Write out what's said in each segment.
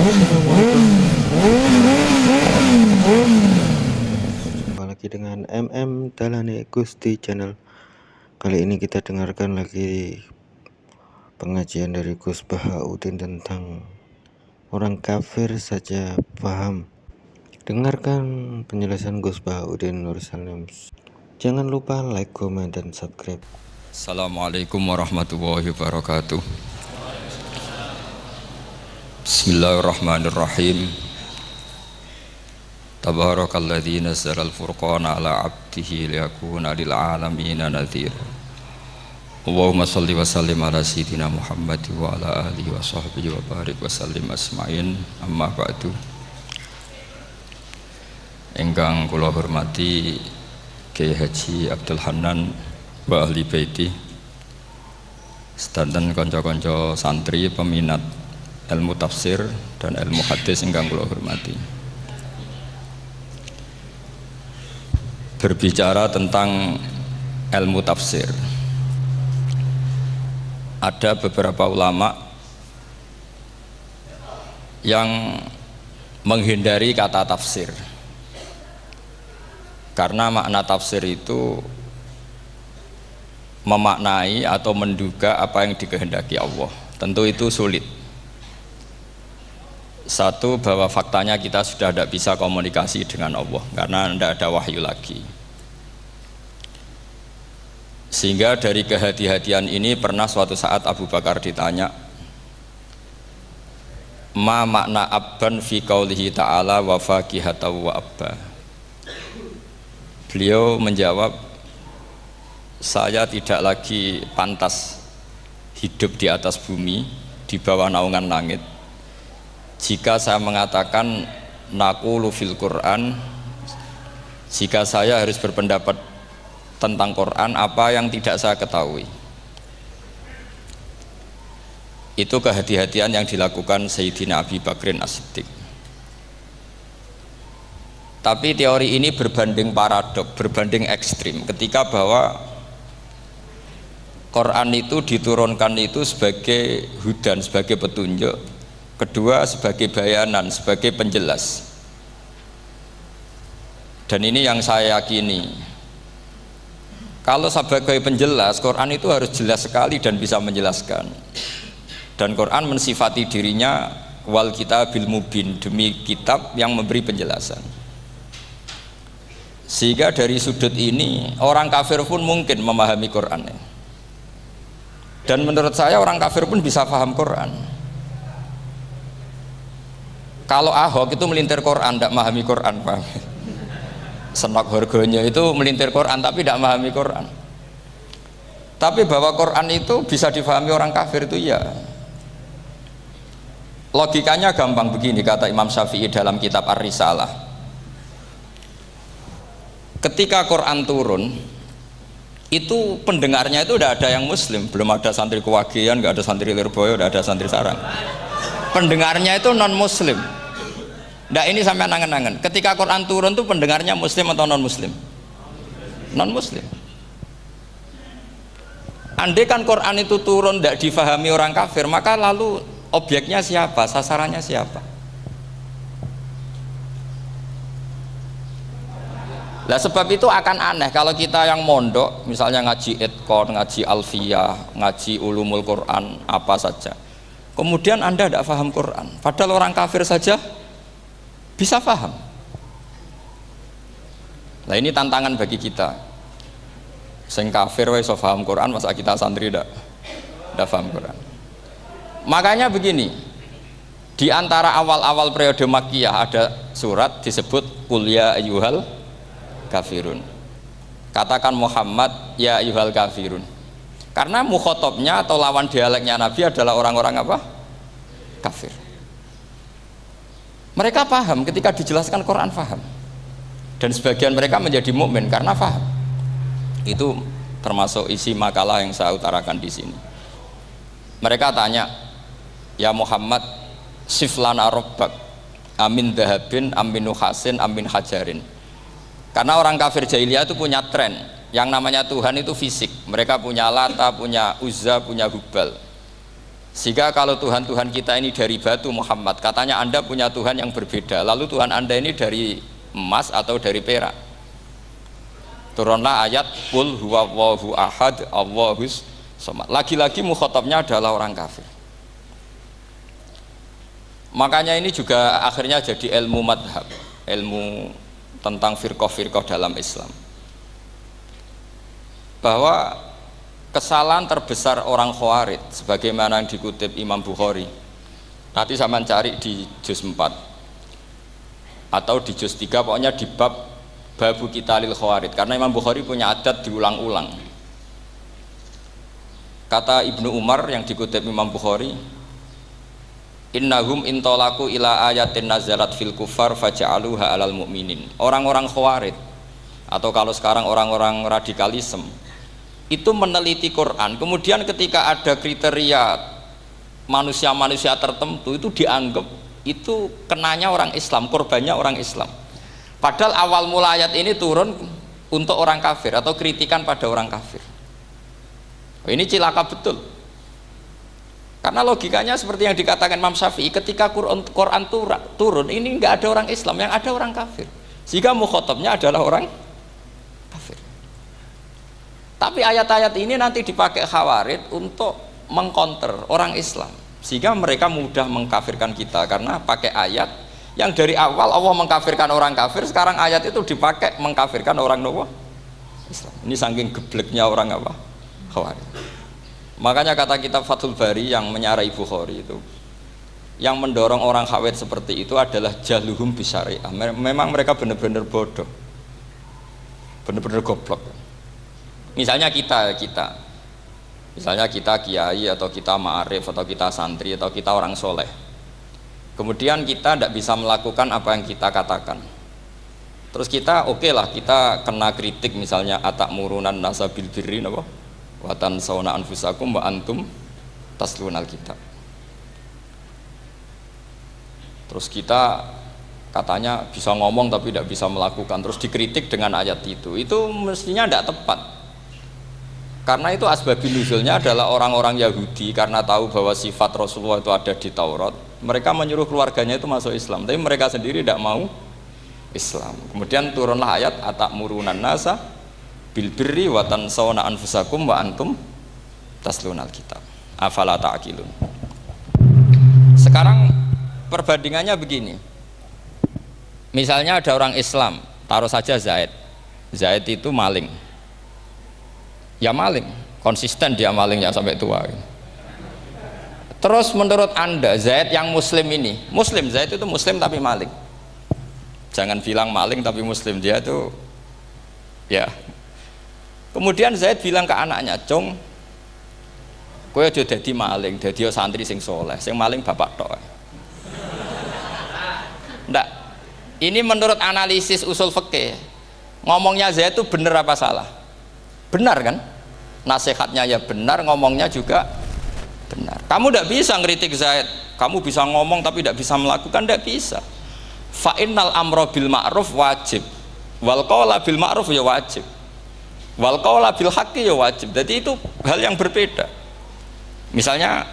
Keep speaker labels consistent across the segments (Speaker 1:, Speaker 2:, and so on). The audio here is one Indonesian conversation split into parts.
Speaker 1: Jumpa lagi dengan Dalane Gusti Channel. Kali ini kita dengarkan lagi pengajian dari Gus Bahauddin tentang orang kafir saja paham. Dengarkan penjelasan Gus Bahauddin Nur Salim. Jangan lupa like, komen, dan subscribe.
Speaker 2: Assalamualaikum warahmatullahi wabarakatuh. Bismillahirrahmanirrahim. Tabarakalladzi nazzala al-furqana ala 'abdihi liyakuna lil 'alamin nadhira. Allahumma shalli wa sallim ala sayyidina Muhammad wa ala alihi wa sahbihi wa barik wa sallim asma'in. Amma ba'du. Ingkang kula hormati Kiai Haji Abdul Hanan wa ahli baiti, sedanten kanca-kanca santri peminat ilmu tafsir dan ilmu hadis ingkang kula hormati. Berbicara tentang ilmu tafsir, ada beberapa ulama yang menghindari kata tafsir karena makna tafsir itu memaknai atau menduga apa yang dikehendaki Allah. Tentu itu sulit. Satu, bahwa faktanya kita sudah tidak bisa komunikasi dengan Allah karena tidak ada wahyu lagi. Sehingga dari kehati-hatian ini pernah suatu saat Abu Bakar ditanya, ma makna abban fi qaulihi ta'ala wa faqihatan wa abba. Beliau menjawab, saya tidak lagi pantas hidup di atas bumi di bawah naungan langit jika saya mengatakan naqulu fil Quran, jika saya harus berpendapat tentang Quran apa yang tidak saya ketahui. Itu kehati-hatian yang dilakukan Sayyidina Abi Bakrin As-Siddiq. Tapi teori ini berbanding paradok, berbanding ekstrim ketika bahwa Quran itu diturunkan itu sebagai hudan, sebagai petunjuk, kedua sebagai bayanan, sebagai penjelas. Dan ini yang saya yakini, kalau sebagai penjelas, Quran itu harus jelas sekali dan bisa menjelaskan. Dan Quran mensifati dirinya wal kitabil mubin, demi kitab yang memberi penjelasan. Sehingga dari sudut ini orang kafir pun mungkin memahami Quran. Dan menurut saya orang kafir pun bisa paham Quran. Kalau Ahok itu melintir Quran, tidak memahami Quran, paham? Senok harganya itu melintir Quran tapi tidak memahami Quran. Tapi bahwa Quran itu bisa difahami orang kafir itu ya. Logikanya gampang begini, kata Imam Syafi'i dalam kitab Ar-Risalah. Ketika Quran turun, itu pendengarnya itu udah ada yang muslim, belum ada santri Kewagian, nggak ada santri Lirboyo, udah ada santri Sarang. Pendengarnya itu non muslim. Nah ini sampai angen-angen, ketika Quran turun tuh pendengarnya muslim atau non muslim? Non muslim. Andai kan Quran itu turun tidak difahami orang kafir, maka lalu objeknya siapa, sasarannya siapa? Lah sebab itu akan aneh kalau kita yang mondok, misalnya ngaji Edkon, ngaji Alfiyah, ngaji Ulumul Quran, apa saja, kemudian Anda tidak paham Quran, padahal orang kafir saja bisa paham. Nah ini tantangan bagi kita. Sing kafir wae iso paham Quran, masa kita santri tidak paham Quran. Makanya begini, di antara awal-awal periode Makkiyah ada surat disebut Qul ya ayyuhal kafirun. Katakan Muhammad ya ayyuhal kafirun. Karena mukhotabnya atau lawan dialeknya Nabi adalah orang-orang apa? Kafir. Mereka paham ketika dijelaskan Quran, paham. Dan sebagian mereka menjadi mukmin karena paham. Itu termasuk isi makalah yang saya utarakan di sini. Mereka tanya, ya Muhammad, siflana rabbak amin dahabin amin nuhasin amin hajarin. Karena orang kafir jahiliyah itu punya tren yang namanya Tuhan itu fisik. Mereka punya Lata, punya Uzza, punya Hubal. Sehingga kalau Tuhan kita ini dari batu Muhammad, katanya Anda punya Tuhan yang berbeda, lalu Tuhan Anda ini dari emas atau dari perak. Turunlah ayat qul huwallahu ahad Allahus samad. Lagi-lagi mukhatabnya adalah orang kafir. Makanya ini juga akhirnya jadi ilmu madhab, ilmu tentang firqah-firqah dalam Islam, bahwa kesalahan terbesar orang Khawarij sebagaimana yang dikutip Imam Bukhari, nanti sama cari di juz 4 atau di juz 3, pokoknya di bab babu qitalil Khawarij, karena Imam Bukhari punya adat diulang-ulang. Kata Ibnu Umar yang dikutip Imam Bukhari, innahum intolaku ila ayatin nazalat fil kufar faja'aluha alal mu'minin. Orang-orang Khawarij atau kalau sekarang orang-orang radikalisme itu meneliti Quran, kemudian ketika ada kriteria manusia-manusia tertentu itu dianggap itu kenanya orang Islam, korbannya orang Islam. Padahal awal mula ayat ini turun untuk orang kafir atau kritikan pada orang kafir. Ini cilaka betul. Karena logikanya seperti yang dikatakan Imam Syafi'i, ketika Quran turun ini nggak ada orang Islam, yang ada orang kafir. Sehingga mukhatabnya adalah orang kafir. Tapi ayat-ayat ini nanti dipakai Khawarij untuk mengcounter orang Islam, sehingga mereka mudah mengkafirkan kita karena pakai ayat yang dari awal Allah mengkafirkan orang kafir, sekarang ayat itu dipakai mengkafirkan orang Islam. Ini saking gebleknya orang apa? Khawarij. Makanya kata kitab Fathul Bari yang menyarai Bukhari itu, yang mendorong orang Khawarij seperti itu adalah jahluhum bisyariah. Memang mereka benar-benar bodoh, benar-benar goblok. Misalnya kita kiai atau kita ma'arif atau kita santri atau kita orang soleh, kemudian kita tidak bisa melakukan apa yang kita katakan, terus kita oke lah, kita kena kritik misalnya atakmurunan nasa bil birri napa wa tansawna anfusakum wa antum taslunal kitab. Terus kita katanya bisa ngomong tapi tidak bisa melakukan, terus dikritik dengan ayat itu mestinya tidak tepat. Karena itu asbabun nuzulnya adalah orang-orang Yahudi, karena tahu bahwa sifat Rasulullah itu ada di Taurat, mereka menyuruh keluarganya itu masuk Islam, tapi mereka sendiri tidak mau Islam. Kemudian turunlah ayat atakmurunan nasa bil birri wa tansawna anfusakum wa antum taslunal kitab afala ta'qilun. Sekarang perbandingannya begini, misalnya ada orang Islam, taruh saja Zaid itu maling, ya maling, konsisten dia malingnya sampai tua. Terus menurut Anda Zaid yang muslim ini, Zaid itu muslim tapi maling, jangan bilang maling tapi muslim, dia itu ya. Kemudian Zaid bilang ke anaknya, "Cung, kowe aja dadi maling, dadi santri sing soleh, sing maling bapak tok." Ndak, ini menurut analisis usul fikih, ngomongnya Zaid itu benar apa salah? Benar kan? Nasihatnya ya benar, ngomongnya juga benar. Kamu tidak bisa ngeritik Zaid, kamu bisa ngomong tapi tidak bisa melakukan, tidak bisa. Fa'innal amro bil ma'ruf wajib, wal qawla bil ma'ruf ya wajib, wal qawla bil haqqi ya wajib. Jadi itu hal yang berbeda. Misalnya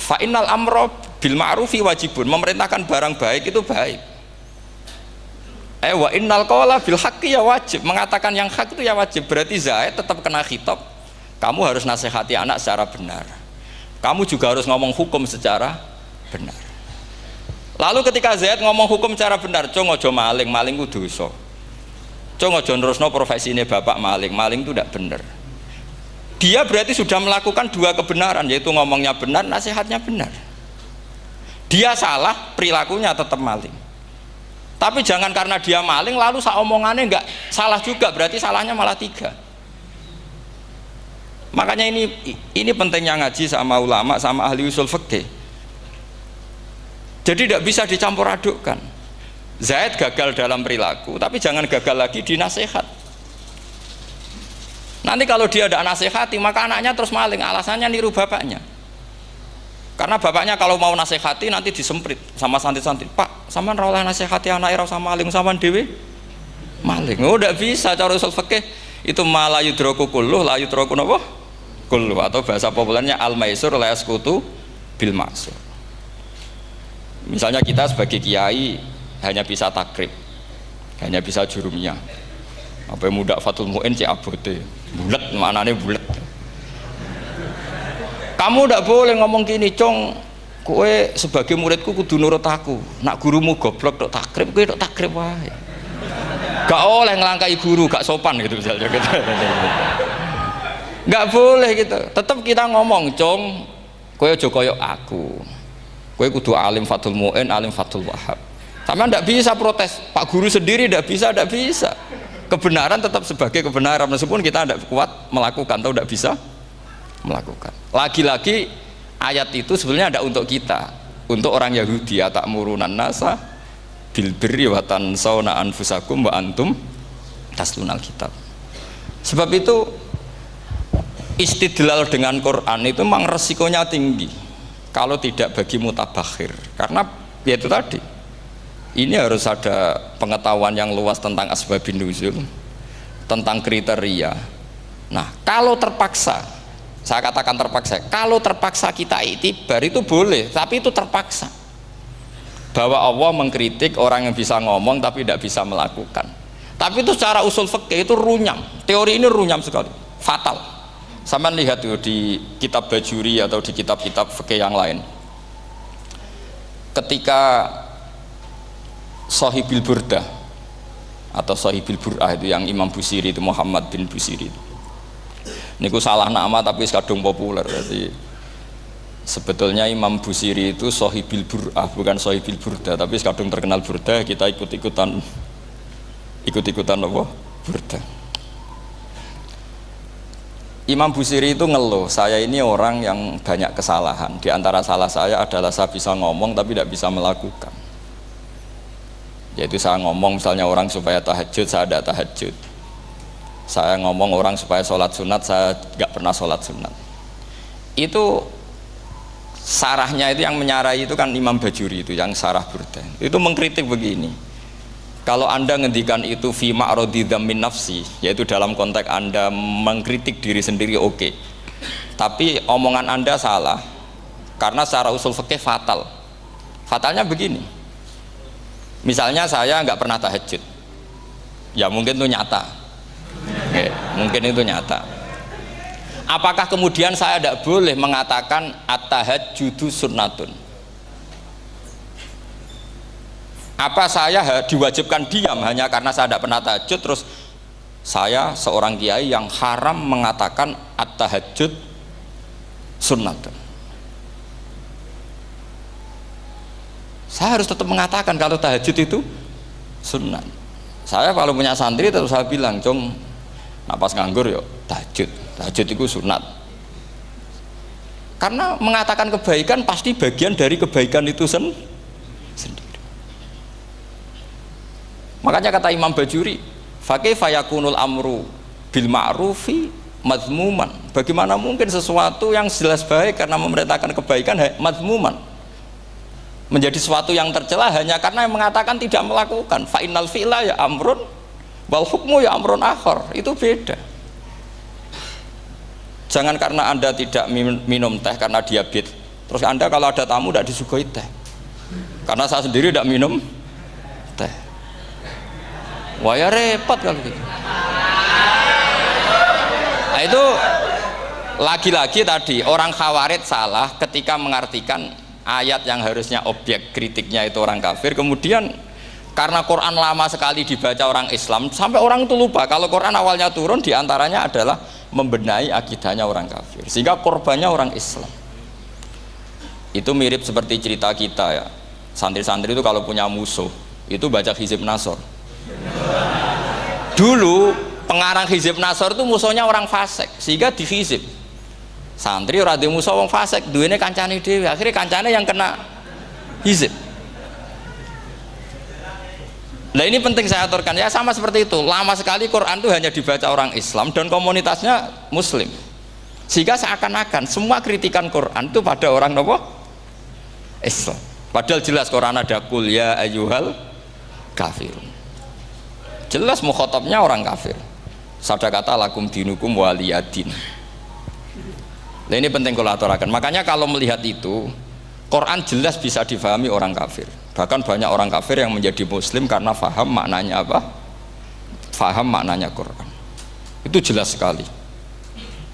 Speaker 2: fa'innal amro bil ma'rufi wajibun, memerintahkan barang baik itu baik. Wa innal qawla bil haqqi ya wajib, mengatakan yang hak itu ya wajib. Berarti Zaid tetap kena khitab, kamu harus nasihati anak secara benar, kamu juga harus ngomong hukum secara benar. Lalu ketika Zaid ngomong hukum secara benar, cung ojo maling, maling itu dosa, cung ojo nerusno profesi ini bapak maling, maling itu tidak benar. Dia berarti sudah melakukan dua kebenaran, yaitu ngomongnya benar, nasihatnya benar. Dia salah, perilakunya tetap maling. Tapi jangan karena dia maling lalu omongannya enggak salah juga, berarti salahnya malah tiga. Makanya ini pentingnya ngaji sama ulama, sama ahli usul fikih. Jadi tidak bisa dicampur adukkan. Zaid gagal dalam perilaku, tapi jangan gagal lagi di nasihat. Nanti kalau dia tidak nasihati, maka anaknya terus maling, alasannya niru bapaknya. Karena bapaknya kalau mau nasihati nanti disemprit sama santri-santri, "Pak, sampean ora oleh nasihati anake ora usah maling, sampean dhewe maling." Oh, tidak bisa cara usul fikih, itu malah yudraku kulluh la yudraku napa kullu, atau bahasa populernya al-maisur la yasqutu bil ma'sur. Misalnya kita sebagai kiai hanya bisa takrib, hanya bisa jurumiyah. Apa muda Fatul Mu'in cek abote. Bulet maknane bulet. Kamu ndak boleh ngomong gini, Cong. Kowe sebagai muridku kudu nurut aku. Nak gurumu goblok tok takrib, kowe tok takrib wae. Gak oleh ngelangkai guru, gak sopan gitu misalnya gitu. Gak boleh gitu. Tetap kita ngomong, Cong, kowe aja koyo aku. Kowe kudu alim Fathul Mu'in, alim Fathul Wahhab. Sama ndak bisa protes. Pak guru sendiri ndak bisa. Kebenaran tetap sebagai kebenaran meskipun kita ndak kuat melakukan atau ndak bisa melakukan. Lagi-lagi ayat itu sebenarnya ada untuk kita, untuk orang Yahudi, atakmurunan nasa bil birri wa tansawna anfusakum wa antum taslunal kitab. Sebab itu istidlal dengan Quran itu memang resikonya tinggi kalau tidak bagi mutabakhir, karena ya itu tadi, ini harus ada pengetahuan yang luas tentang asbabun nuzul, tentang kriteria. Nah kalau terpaksa, saya katakan terpaksa, kalau terpaksa kita itibar itu boleh, tapi itu terpaksa. Bahwa Allah mengkritik orang yang bisa ngomong tapi tidak bisa melakukan. Tapi itu secara usul fikih itu runyam. Teori ini runyam sekali, fatal. Sampai lihat tuh di kitab Bajuri atau di kitab-kitab fikih yang lain. Ketika Shahibil Burdah atau Shahibil Bur'ah itu yang Imam Busiri itu, Muhammad bin Busiri itu. Niku salah nama tapi kadung populer. Jadi sebetulnya Imam Busiri itu Shahibil Bur'ah, bukan Shahibil Burdah, tapi kadung terkenal Burdah, kita ikut-ikutan apa? Burdah. Imam Busiri itu ngeluh, saya ini orang yang banyak kesalahan. Di antara salah saya adalah saya bisa ngomong tapi tidak bisa melakukan. Yaitu saya ngomong misalnya orang supaya tahajud, saya tidak tahajud. Saya ngomong orang supaya sholat sunat, saya nggak pernah sholat sunat. Itu sarahnya itu yang menyarai itu kan Imam Bajuri itu yang sarah Burdah. Itu mengkritik begini. Kalau Anda ngendikan itu fi ma'radi dzammin nafsi, yaitu dalam konteks Anda mengkritik diri sendiri oke. Tapi omongan Anda salah. Karena secara usul fikih fatal. Fatalnya begini. Misalnya saya nggak pernah tahajud. Ya mungkin itu nyata. Oke, mungkin itu nyata. Apakah kemudian saya tidak boleh mengatakan at-tahajjudu sunnatun? Apa saya diwajibkan diam hanya karena saya tidak pernah tahajud, terus saya seorang kiai yang haram mengatakan at-tahajjud sunnatun? Saya harus tetap mengatakan kalau tahajud itu sunnah. Saya kalau punya santri terus saya bilang, Cong, napas nganggur yuk tahajud itu sunat. Karena mengatakan kebaikan pasti bagian dari kebaikan itu sendiri. Makanya kata Imam Bajuri, fakaifa yakunul amru bil ma'rufi mazmuman. Bagaimana mungkin sesuatu yang jelas baik karena memerintahkan kebaikan mazmuman menjadi sesuatu yang tercela hanya karena yang mengatakan tidak melakukan. Fa innal fi'la ya amrun wal hukmu ya amrun akhar. Itu beda. Jangan karena Anda tidak minum teh karena diabetes, terus Anda kalau ada tamu tidak disuguhi teh. Karena saya sendiri tidak minum teh. Wah ya repot kalau gitu. Nah itu lagi-lagi tadi orang Khawarij salah ketika mengartikan ayat yang harusnya objek kritiknya itu orang kafir, kemudian karena Quran lama sekali dibaca orang Islam sampai orang itu lupa kalau Quran awalnya turun diantaranya adalah membenahi akidahnya orang kafir, sehingga korbannya orang Islam. Itu mirip seperti cerita kita ya, santri-santri itu kalau punya musuh itu baca Hizib Nasor. Dulu pengarang Hizib Nasor itu musuhnya orang fasik, sehingga di Hizib santri ora duwe musuh wong fasik, duwene kancane dhewe, akhirnya kancane yang kena hizib. Nah ini penting saya aturkan ya, sama seperti itu. Lama sekali Quran itu hanya dibaca orang Islam dan komunitasnya Muslim, sehingga seakan-akan semua kritikan Quran itu pada orang nopo Islam. Padahal jelas Quran ada kul ya ayyuhal kafirun. Jelas mukhatabnya orang kafir. Sada kata lakum dinukum waliyadin. Nah, ini penting kalau aturakan. Makanya kalau melihat itu, Quran jelas bisa difahami orang kafir. Bahkan banyak orang kafir yang menjadi muslim karena faham maknanya apa? Faham maknanya Quran. Itu jelas sekali.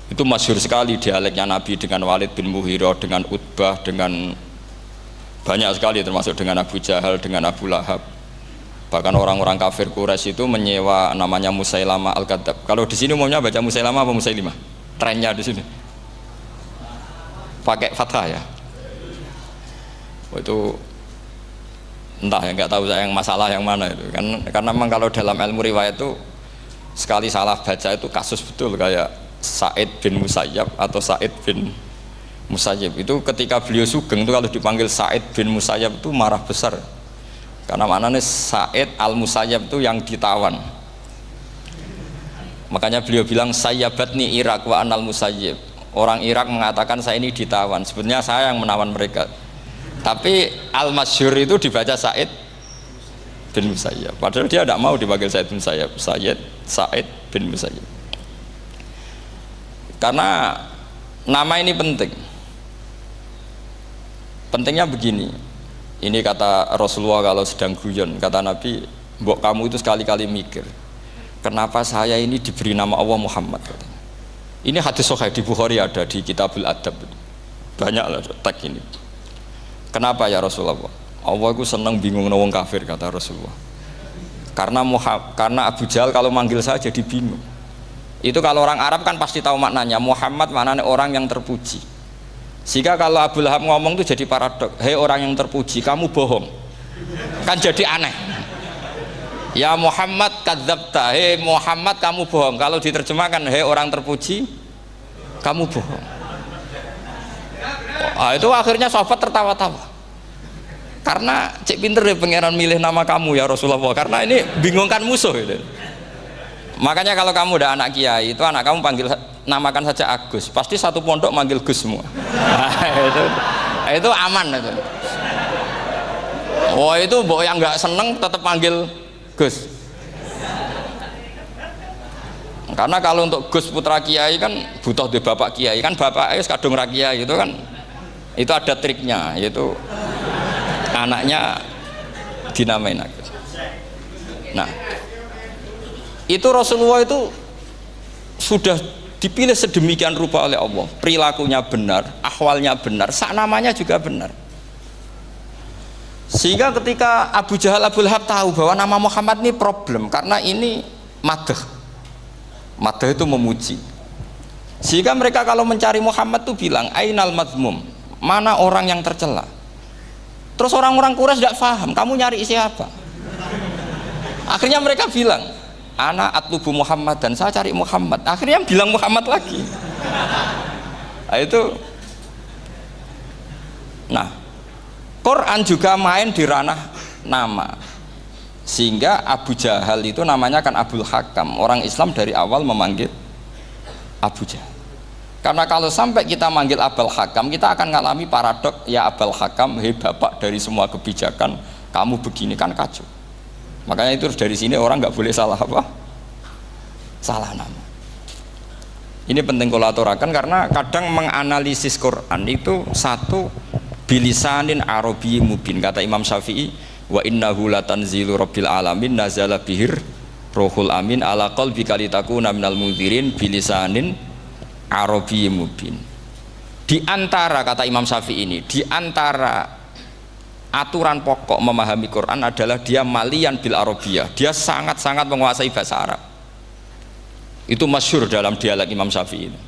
Speaker 2: Itu masyhur sekali dialeknya Nabi dengan Walid bin Mughirah, dengan Utbah, dengan banyak sekali termasuk dengan Abu Jahal, dengan Abu Lahab. Bahkan orang-orang kafir Quraisy itu menyewa namanya Musailamah Al-Kadzab. Kalau di sini umumnya baca Musailamah apa Musailimah? Trennya di sini pakai fathah ya. Oh, itu entah ya, nggak tahu saya yang masalah yang mana itu kan, karena memang kalau dalam ilmu riwayat itu sekali salah baca itu kasus betul, kayak Sa'id bin Musayyab atau Sa'id bin Musayyib itu ketika beliau sugeng itu kalau dipanggil Sa'id bin Musayyab itu marah besar, karena maknanya Sa'id al-Musayyab itu yang ditawan. Makanya beliau bilang sayyabatni Irak wa anal Musayyib. Orang Irak mengatakan saya ini ditawan, sebenarnya saya yang menawan mereka. Tapi al-masyhur itu dibaca Sa'id bin Musayyab, padahal dia tidak mau dipanggil Sa'id bin Musayyab, Sa'id bin Musayyab. Karena nama ini penting. Pentingnya begini, ini kata Rasulullah kalau sedang guyon, kata Nabi, mbok kamu itu sekali-kali mikir, kenapa saya ini diberi nama Allah Muhammad, katanya. Ini hadis sahih di Bukhari, ada di Kitabul Adab, banyak lah tag ini. Kenapa ya Rasulullah? Allah itu senang bingung wong kafir, kata Rasulullah. Karena Abu Jahal kalau manggil saya jadi bingung. Itu kalau orang Arab kan pasti tahu maknanya. Muhammad maknanya orang yang terpuji. Sehingga kalau Abu Lahab ngomong itu jadi paradok. Hei orang yang terpuji, kamu bohong. Kan jadi aneh. Ya Muhammad kadzabta, hei Muhammad kamu bohong. Kalau diterjemahkan hei orang terpuji, kamu bohong. Itu akhirnya sahabat tertawa-tawa. Karena cek pinter deh pangeran milih nama kamu ya Rasulullah, karena ini bingungkan musuh gitu. Makanya kalau kamu udah anak kiai, itu anak kamu panggil, namakan saja Agus, pasti satu pondok manggil Gus semua. Itu aman itu. Oh itu mbok yang nggak seneng tetap panggil Gus. Karena kalau untuk Gus putra kiai kan butuh di bapak kiai, kan bapak ayus kadung ra kiai itu kan, itu ada triknya, yaitu anaknya dinamain Agus. Nah itu Rasulullah itu sudah dipilih sedemikian rupa oleh Allah, perilakunya benar, ahwalnya benar, sak namanya juga benar. Sehingga ketika Abu Jahal, Abu Lahab tahu bahwa nama Muhammad ini problem, karena ini madah itu memuji. Sehingga mereka kalau mencari Muhammad tuh bilang ainal madmum, mana orang yang tercela. Terus orang-orang Quraisy tidak paham, kamu nyari siapa? Akhirnya mereka bilang ana atlubu Muhammad, dan saya cari Muhammad. Akhirnya bilang Muhammad lagi. Nah, itu Quran juga main di ranah nama, sehingga Abu Jahal itu namanya kan Abul Hakam. Orang Islam dari awal memanggil Abu Jahal, karena kalau sampai kita manggil Abul Hakam kita akan mengalami paradok, ya Abul Hakam, hei bapak dari semua kebijakan, kamu begini, kan kacau. Makanya itu dari sini orang nggak boleh salah apa? Salah nama. Ini penting kolaborakan, karena kadang menganalisis Quran itu satu bilisanin arabi mubin, kata Imam Syafi'i, wa innahu latanzilu rabbil alamin nazala bihir rohul amin ala qalbika litakuna minal mudhirin bilisanin arabi mubin. Di antara, kata Imam Syafi'i ini, di antara aturan pokok memahami Quran adalah dia malian bil arabiyah, dia sangat-sangat menguasai bahasa Arab. Itu masyhur dalam dialek Imam Syafi'i ini.